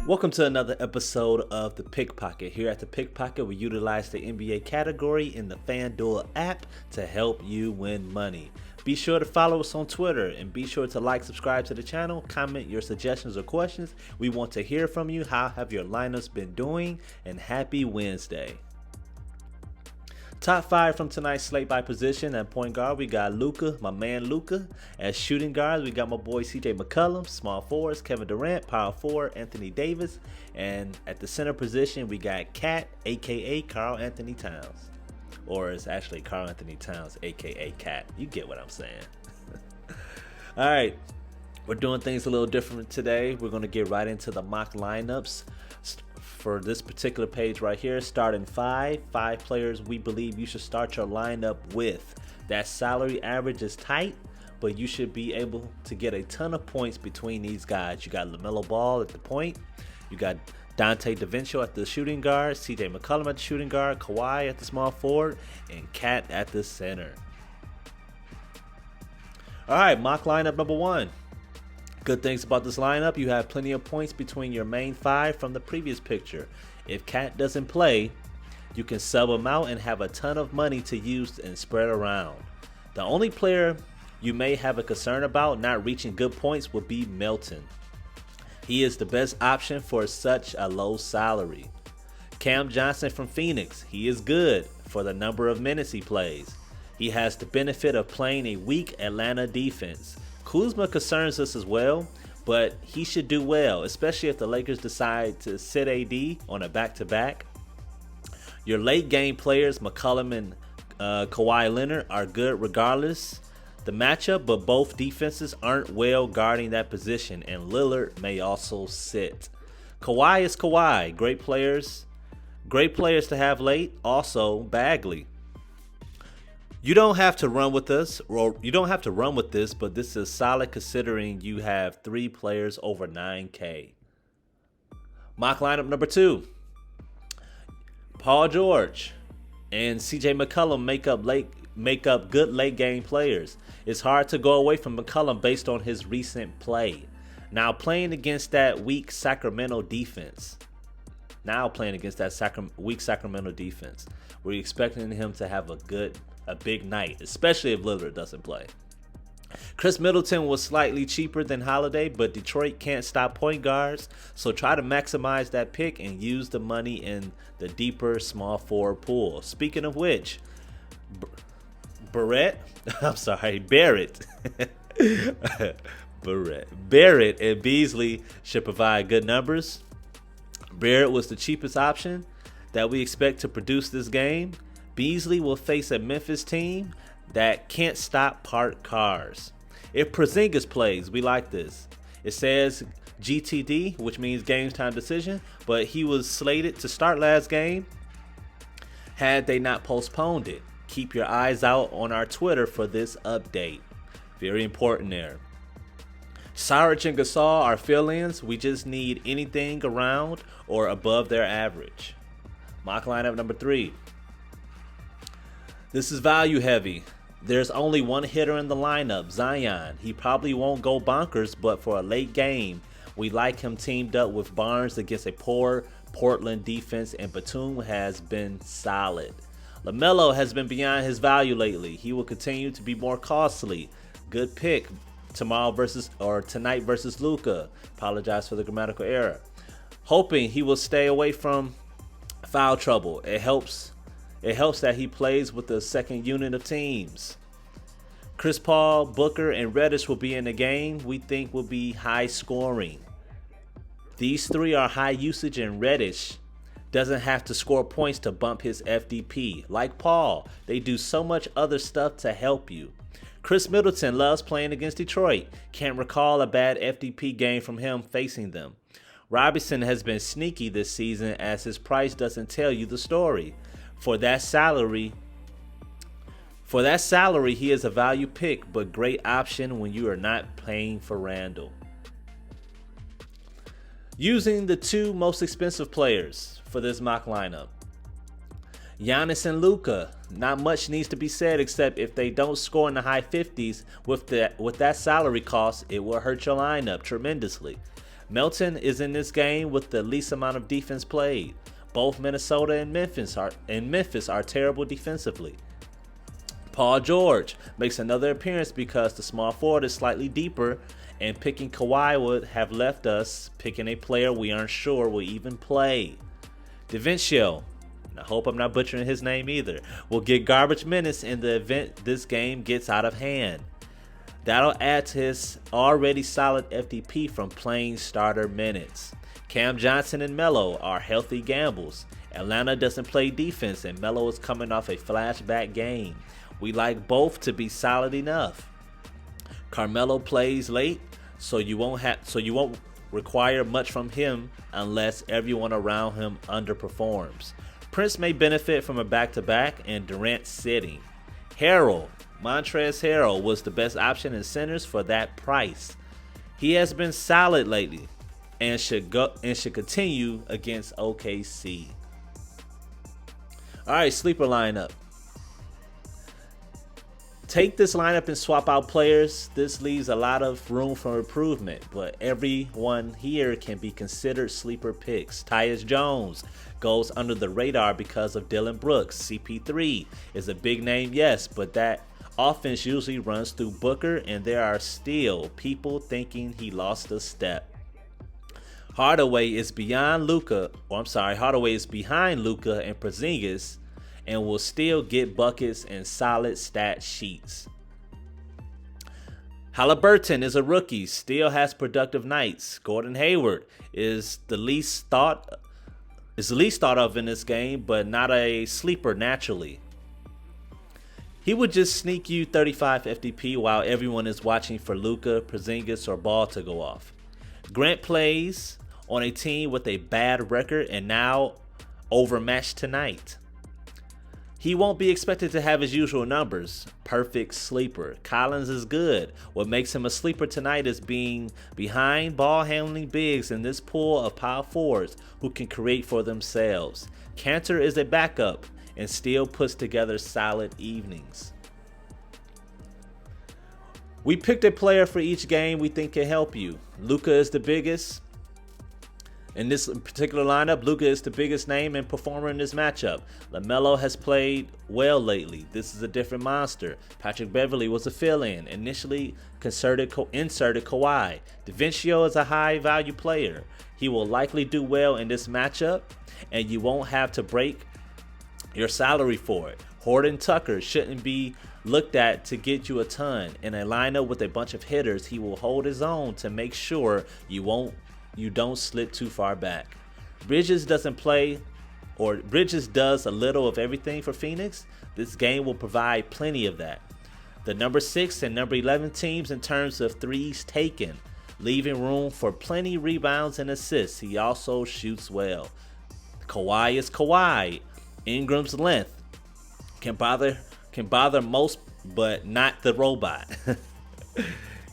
Welcome to another episode of The Pickpocket. Here at The Pickpocket, we utilize the NBA category in the Fanduel app to help you win money. Be sure to follow us on Twitter and be sure to like, subscribe to the channel, comment your suggestions or questions. We want to hear from you. How have your lineups been doing? And happy Wednesday. Top 5 from tonight's slate by position. At point guard, we got Luka, my man Luka. As shooting guards, we got my boy CJ McCollum. Small forwards, Kevin Durant. Power forward, Anthony Davis. And at the center position, we got Cat, a.k.a. Karl Anthony Towns. Or it's actually Karl Anthony Towns, a.k.a. Cat. You get what I'm saying. All right. We're doing things a little different today. We're going to get right into the mock lineups. For this particular page right here, starting five players we believe you should start your lineup with. That salary average is tight, but you should be able to get a ton of points between these guys. You got LaMelo Ball at the point. You got Dante DiVincenzo at the shooting guard, CJ McCollum at the shooting guard, Kawhi at the small forward, and Cat at the center. All right, mock lineup number 1. Good things about this lineup, you have plenty of points between your main 5 from the previous picture. If Cat doesn't play, you can sub him out and have a ton of money to use and spread around. The only player you may have a concern about not reaching good points would be Melton. He is the best option for such a low salary. Cam Johnson from Phoenix, he is good for the number of minutes he plays. He has the benefit of playing a weak Atlanta defense. Kuzma concerns us as well, but he should do well, especially if the Lakers decide to sit AD on a back-to-back. Your late game players, McCollum and Kawhi Leonard, are good regardless the matchup, but both defenses aren't well guarding that position, and Lillard may also sit. Kawhi is Kawhi. Great players to have late. Also, Bagley. You don't have to run with this, but this is solid considering you have 3 players over 9K. Mock lineup number 2. Paul George and CJ McCollum make up good late game players. It's hard to go away from McCollum based on his recent play. Now playing against that weak Sacramento defense. We're expecting him to have a big night, especially if Lillard doesn't play. Chris Middleton was slightly cheaper than Holiday, but Detroit can't stop point guards, so try to maximize that pick and use the money in the deeper small forward pool. Speaking of which, Barrett and Beasley should provide good numbers. Barrett was the cheapest option that we expect to produce this game. Beasley will face a Memphis team that can't stop parked cars. If Porzingis plays, we like this. It says GTD, which means games time decision, but he was slated to start last game had they not postponed it. Keep your eyes out on our Twitter for this update. Very important there. Saric and Gasol are fill-ins. We just need anything around or above their average. Mock lineup number 3. This is value heavy. There's only one hitter in the lineup, Zion. He probably won't go bonkers, but for a late game, we like him teamed up with Barnes against a poor Portland defense, and Batum has been solid. LaMelo has been beyond his value lately. He will continue to be more costly. Good pick tonight versus Luka. Apologize for the grammatical error. Hoping he will stay away from foul trouble. It helps that he plays with the second unit of teams. Chris Paul, Booker, and Reddish will be in the game. We think will be high scoring. These 3 are high usage, and Reddish doesn't have to score points to bump his FDP. Like Paul, they do so much other stuff to help you. Chris Middleton loves playing against Detroit. Can't recall a bad FDP game from him facing them. Robinson has been sneaky this season as his price doesn't tell you the story. For that salary, he is a value pick, but great option when you are not paying for Randall. Using the 2 most expensive players for this mock lineup. Giannis and Luka, not much needs to be said except if they don't score in the high 50s with that salary cost, it will hurt your lineup tremendously. Melton is in this game with the least amount of defense played. Both Minnesota and Memphis are terrible defensively. Paul George makes another appearance because the small forward is slightly deeper, and picking Kawhi would have left us picking a player we aren't sure will even play. DaVincio, I hope I'm not butchering his name either, will get garbage minutes in the event this game gets out of hand. That'll add to his already solid FDP from playing starter minutes. Cam Johnson and Melo are healthy gambles. Atlanta doesn't play defense, and Melo is coming off a flashback game. We like both to be solid enough. Carmelo plays late, so you won't require much from him unless everyone around him underperforms. Prince may benefit from a back-to-back and Durant sitting. Montrezl Harrell was the best option in centers for that price. He has been solid lately and should continue against OKC. All right, sleeper lineup. Take this lineup and swap out players. This leaves a lot of room for improvement, but everyone here can be considered sleeper picks. Tyus Jones goes under the radar because of Dylan Brooks. CP3 is a big name, yes, but that offense usually runs through Booker, and there are still people thinking he lost a step. Hardaway is behind Luka and Porzingis, and will still get buckets and solid stat sheets. Halliburton is a rookie, still has productive nights. Gordon Hayward is the least thought of in this game, but not a sleeper naturally. He would just sneak you 35 FDP while everyone is watching for Luka, Porzingis, or Ball to go off. Grant plays on a team with a bad record and now overmatched tonight. He won't be expected to have his usual numbers. Perfect sleeper. Collins is good. What makes him a sleeper tonight is being behind ball-handling bigs in this pool of power forwards who can create for themselves. Cantor is a backup and still puts together solid evenings. We picked a player for each game we think can help you. Luka is the biggest. In this particular lineup, Luka is the biggest name and performer in this matchup. LaMelo has played well lately. This is a different monster. Patrick Beverley was a fill-in. Initially inserted Kawhi. DaVincio is a high-value player. He will likely do well in this matchup, and you won't have to break your salary for it. Horton Tucker shouldn't be looked at to get you a ton. In a lineup with a bunch of hitters, he will hold his own to make sure you don't slip too far back. Bridges does a little of everything for Phoenix. This game will provide plenty of that. The number 6 and number 11 teams in terms of threes taken, leaving room for plenty rebounds and assists. He also shoots well. Kawhi is Kawhi. Ingram's length can bother most, but not the robot.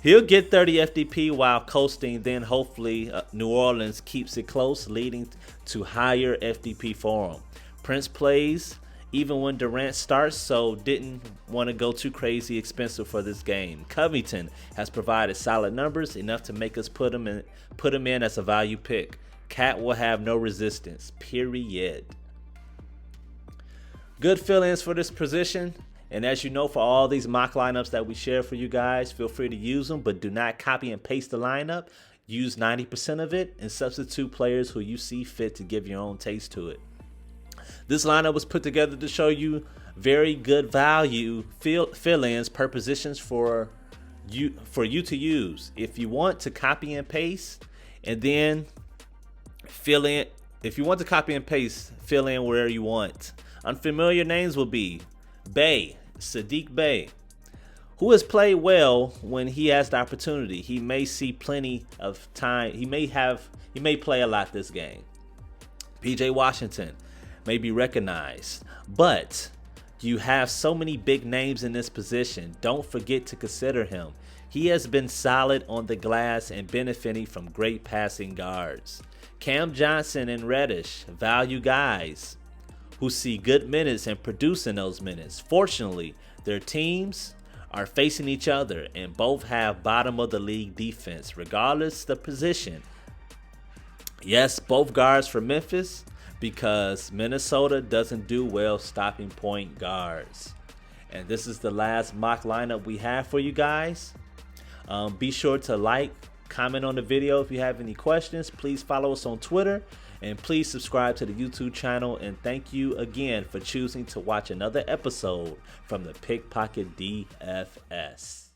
He'll get 30 FDP while coasting, then hopefully New Orleans keeps it close, leading to higher FDP for him. Prince plays even when Durant starts, so didn't want to go too crazy expensive for this game. Covington has provided solid numbers, enough to make us put him in as a value pick. Cat will have no resistance, period. Good fill-ins for this position. And as you know, for all these mock lineups that we share for you guys, feel free to use them, but do not copy and paste the lineup. Use 90% of it and substitute players who you see fit to give your own taste to it. This lineup was put together to show you very good value fill-ins per positions for you to use. If you want to copy and paste and then fill in, fill in where you want. Unfamiliar names will be Sadiq Bey, who has played well when he has the opportunity. He may see plenty of time. He may play a lot this game. PJ Washington may be recognized, but you have so many big names in this position. Don't forget to consider him. He has been solid on the glass and benefiting from great passing guards. Cam Johnson and Reddish, value guys who see good minutes and produce in those minutes. Fortunately, their teams are facing each other and both have bottom of the league defense. Regardless the position, Yes, both guards for Memphis because Minnesota doesn't do well stopping point guards. And this is the last mock lineup we have for you guys. Be sure to like, comment on the video if you have any questions. Please follow us on Twitter. And please subscribe to the YouTube channel. And thank you again for choosing to watch another episode from the Pickpocket DFS.